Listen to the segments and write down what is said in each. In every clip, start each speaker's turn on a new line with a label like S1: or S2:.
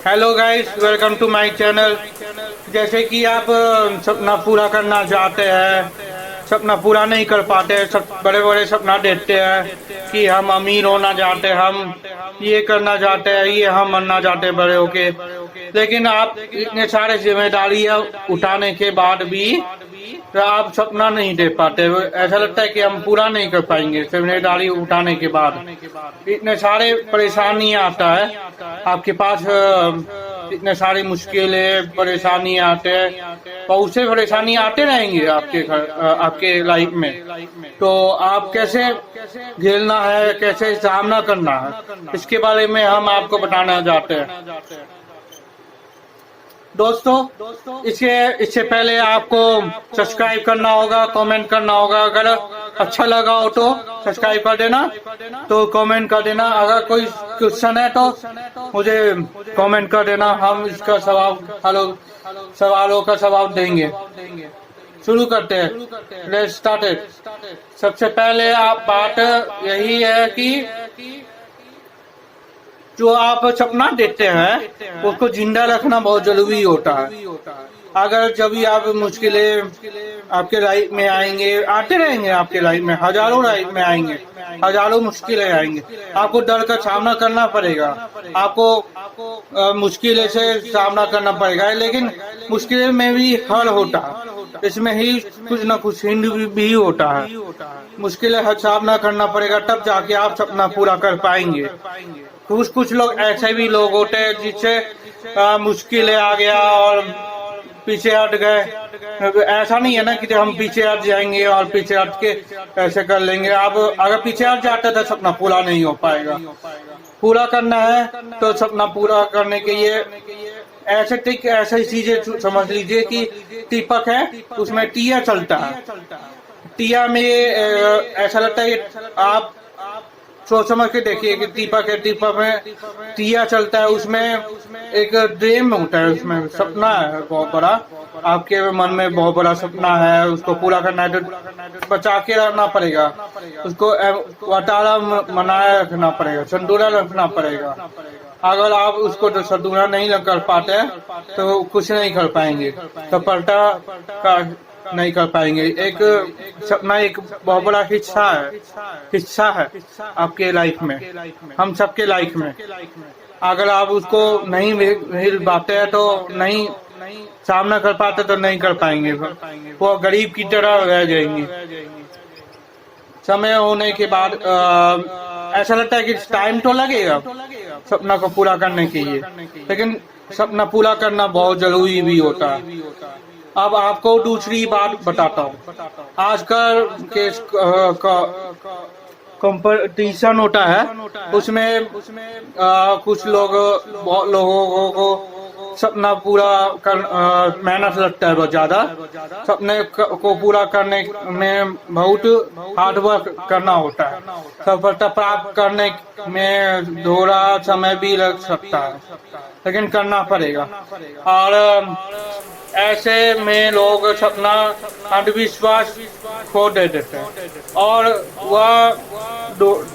S1: Hello guys, welcome to my channel. जैसे कि आप सपना पूरा करना चाहते हैं, सपना पूरा नहीं कर पाते, सब बड़े बड़े सपना देखते हैं कि हम अमीर होना चाहते हैं, हम ये करना चाहते हैं, ये हम बनना चाहते हैं बड़े होके। लेकिन आप इतने सारे जिम्मेदारियां उठाने के बाद भी तो आप सपना नहीं दे पाते। ऐसा लगता है कि हम पूरा नहीं कर पाएंगे जिम्मेदारी उठाने के बाद। इतने सारे परेशानी आता है आपके पास, इतने सारी मुश्किलें परेशानी आते हैं, बहुत से परेशानी आते रहेंगे आपके घर, आपके लाइफ में। तो आप कैसे झेलना है, कैसे सामना करना है, इसके बारे में हम आपको बताना चाहते हैं। दोस्तों इससे पहले आपको सब्सक्राइब करना होगा, कमेंट करना होगा। अगर अच्छा लगा हो तो सब्सक्राइब कर देना, तो कमेंट कर देना। अगर कोई क्वेश्चन है तो मुझे कमेंट कर देना, हम इसका सवालों का जवाब देंगे। शुरू करते हैं, लेट्स स्टार्टेड। सबसे पहले आप बात यही है कि जो आप सपना देखते हैं उसको जिंदा रखना बहुत जरूरी होता है। अगर जब भी आप मुश्किलें आपके लाइफ में आएंगे, आते रहेंगे आपके लाइफ में, हजारों लाइफ में आएंगे, हजारों मुश्किलें आएंगे, आपको डर का सामना करना पड़ेगा, आपको मुश्किलें से सामना करना पड़ेगा। लेकिन मुश्किलें में भी हल होता है, इसमें ही कुछ न कुछ हिंद भी होता है। मुश्किलें का सामना करना पड़ेगा, तब जाके आप सपना पूरा कर पाएंगे। कुछ लोग ऐसे भी लोग होते हैं जिससे मुश्किलें आ गया और पीछे हट गए। ऐसा नहीं है ना कि हम पीछे हट जाएंगे और पीछे हट के ऐसे कर लेंगे। आप अगर पीछे हट जाते तो सपना पूरा नहीं हो पाएगा। पूरा करना है तो सपना पूरा करने के लिए ऐसी चीजें समझ लीजिए कि दीपक है, उसमें टिया चलता है। टिया में ऐसा लगता है कि आप सोच समझ के देखिए कि दीपक है, दीपक में टिया चलता है, उसमें एक ड्रीम होता है, उसमें सपना है बहुत बड़ा। आपके मन में बहुत बड़ा सपना है, उसको पूरा करना है तो बचा के रखना पड़ेगा, उसको वटारा मनाया रखना पड़ेगा, संतुला रखना पड़ेगा। अगर आप उसको तो संतुला नहीं कर पाते तो कुछ नहीं कर पाएंगे, सफलता का नहीं कर पाएंगे। एक सपना एक बहुत बड़ा हिस्सा है आपके लाइफ में, हम सबके लाइफ में। अगर आप उसको नहीं मिल पाते हैं तो नहीं सामना कर पाते तो नहीं कर पाएंगे, वो गरीब की तरह रह जाएंगे। समय होने के बाद ऐसा लगता है कि टाइम तो लगेगा सपना को पूरा करने के लिए, लेकिन सपना पूरा करना बहुत जरूरी भी होता है। अब आपको दूसरी बात बताता हूँ। आजकल के कंपटीशन होता है, उसमें कुछ बहुत लोगों को सपना पूरा कर मेहनत लगता है बहुत ज्यादा। सपने को पूरा करने में बहुत हार्ड वर्क करना होता है। सफलता प्राप्त करने में थोड़ा समय भी लग सकता है, लेकिन करना पड़ेगा। और ऐसे में लोग सपना अंधविश्वास खो देते हैं और वह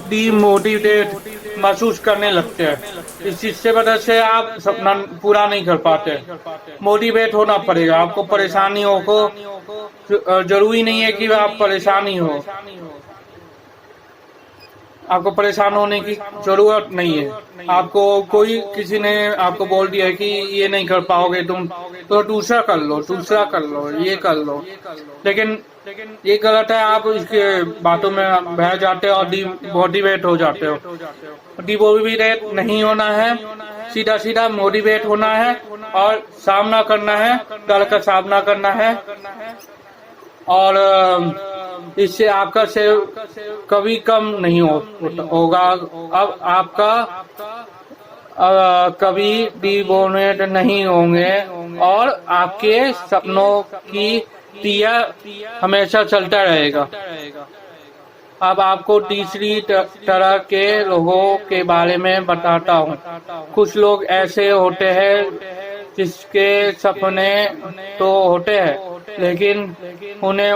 S1: डिमोटिवेट महसूस करने लगते हैं। इस चीज से वजह से आप सपना पूरा नहीं कर पाते। मोटिवेट होना पड़ेगा। आपको परेशानियों को जरूरी नहीं है कि आप परेशानी हो, आपको परेशान होने की जरूरत नहीं है। आपको किसी ने आपको बोल दिया कि ये नहीं कर पाओगे तुम, तो दूसरा कर लो, ये कर लो। लेकिन ये गलत है। आप इसके बातों में बह जाते हो और डिमोटिवेट हो जाते हो। डिमोटिवेट नहीं होना है, सीधा मोटिवेट होना है और सामना करना है, डर का सामना करना है। और इससे आपका सेव कभी कम नहीं होगा। अब आपका कभी डिमोटिवेट नहीं होंगे और आपके सपनों की दिया हमेशा चलता रहेगा। अब आपको तीसरी तरह के लोगों के बारे में बताता हूँ। कुछ लोग ऐसे होते हैं जिसके सपने तो होते हैं, लेकिन उन्हें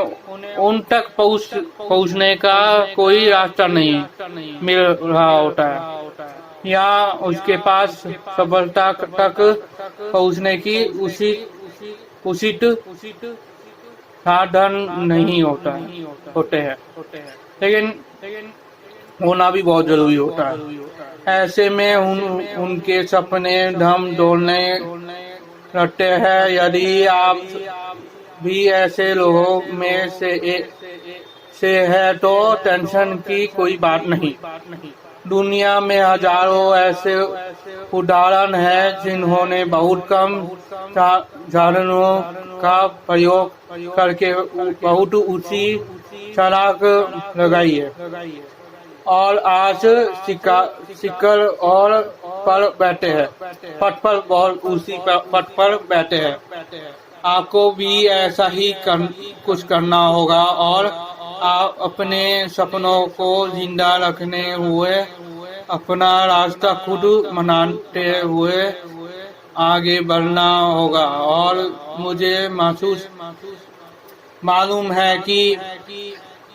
S1: उन तक पहुँचने का कोई रास्ता नहीं मिल रहा होता है। या उसके पास सफलता तक पहुंचने की उचित साधन नहीं होते हैं, लेकिन होना भी बहुत जरूरी होता है। ऐसे में उनके सपने धम डोलने लगते हैं। यदि आप भी ऐसे लोगों में से है तो टेंशन की कोई बात नहीं। दुनिया में हजारों ऐसे उदाहरण हैं जिन्होंने बहुत कम साधनों का प्रयोग करके बहुत ऊंची छलांग लगाई है और आज शिखर और पर बैठे हैं, पट पर बहुत ऊंची पट पर बैठे हैं। आपको भी ऐसा ही कुछ करना होगा और आप अपने सपनों को जिंदा रखने हुए अपना रास्ता खुद बनाते हुए आगे बढ़ना होगा। और मुझे मालूम है कि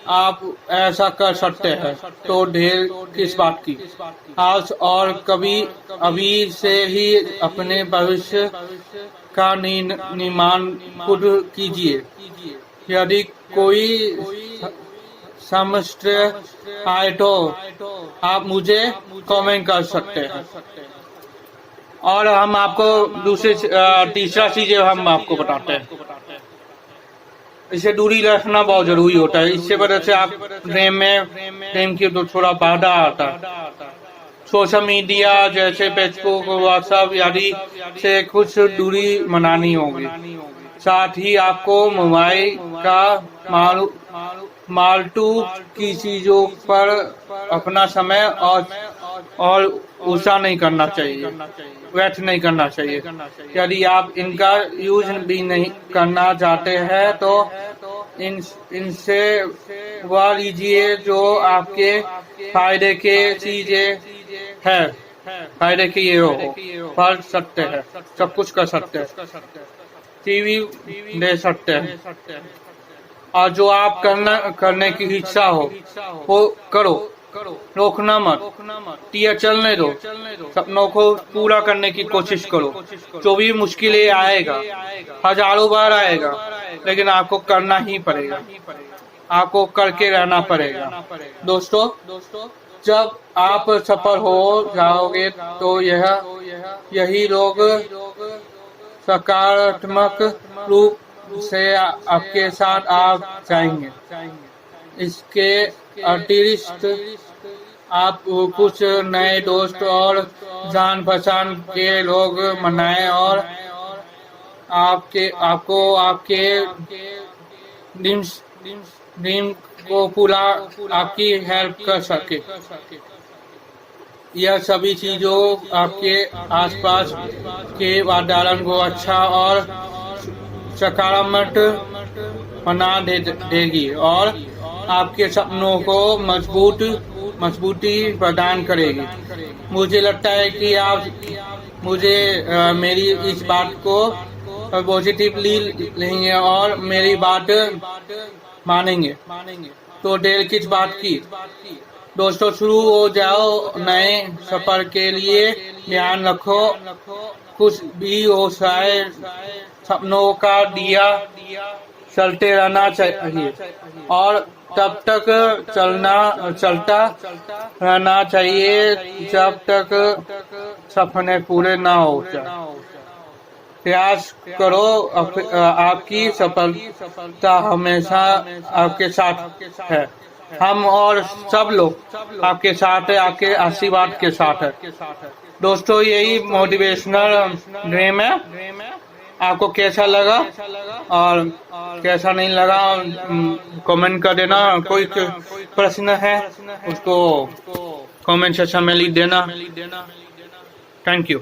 S1: आप ऐसा कर सकते हैं, तो ढेर किस बात की। आज और कभी अभी से ही अपने भविष्य का निर्माण खुद कीजिए। यदि कोई समस्या आए तो आप मुझे कमेंट कर सकते हैं। और हम आपको तीसरा चीज हम आपको बताते हैं, इससे दूरी रखना बहुत जरूरी होता है। इससे वजह से आप प्रेम की तो थोड़ा बाधा आता है। सोशल मीडिया जैसे फेसबुक, व्हाट्सएप आदि से कुछ दूरी मनानी होगी। साथ ही आपको मोबाइल का मालतू की चीजों पर अपना समय और उसा नहीं करना चाहिए, व्यर्थ नहीं करना चाहिए। यदि आप इनका यूज भी नहीं करना चाहते हैं तो इनसे वह लीजिए जो आपके फायदे के चीजें है, फायदे के ये हो, पढ़ सकते हैं, सब कुछ कर सकते हैं, टीवी दे सकते हैं, और जो आप करने की इच्छा हो वो करो, रोकना मत, चलने दो, सपनों को पूरा करने की कोशिश करो। जो भी मुश्किलें आएगा, हजारों बार आएगा, लेकिन आपको करना ही पड़ेगा, आपको करके रहना पड़ेगा। दोस्तों, जब आप सफल हो जाओगे तो यही लोग सकारात्मक रूप से आपके साथ आ जाएंगे। इसके अतिरिक्त आप कुछ नए दोस्त और जान पहचान के लोग बनाएं और आपको आपके ड्रीम को पूरा आपकी हेल्प कर सके। यह सभी चीजों आपके आसपास के वातावरण को अच्छा और सकारात्मक बना देगी और आपके सपनों को मजबूती प्रदान करेगी। मुझे लगता है कि आप मेरी इस बात को पॉजिटिवली लेंगे और मेरी बात मानेंगे। तो देर किस बात की, दोस्तों, शुरू हो जाओ नए सफर के लिए। ध्यान रखो, कुछ भी हो जाए, सपनों का दिया चलते रहना चाहिए और तब तक चलता रहना चाहिए जब तक सपने पूरे ना हो जाए। प्रयास करो, आपकी सफलता हमेशा आपके साथ है। हम और सब लोग आपके साथ है, आपके आशीर्वाद के साथ है। दोस्तों, यही मोटिवेशनल ड्रीम है। आपको कैसा लगा और कैसा नहीं लगा कमेंट कर देना। कोई प्रश्न है उसको कमेंट सेक्शन में लिख देना। Thank you.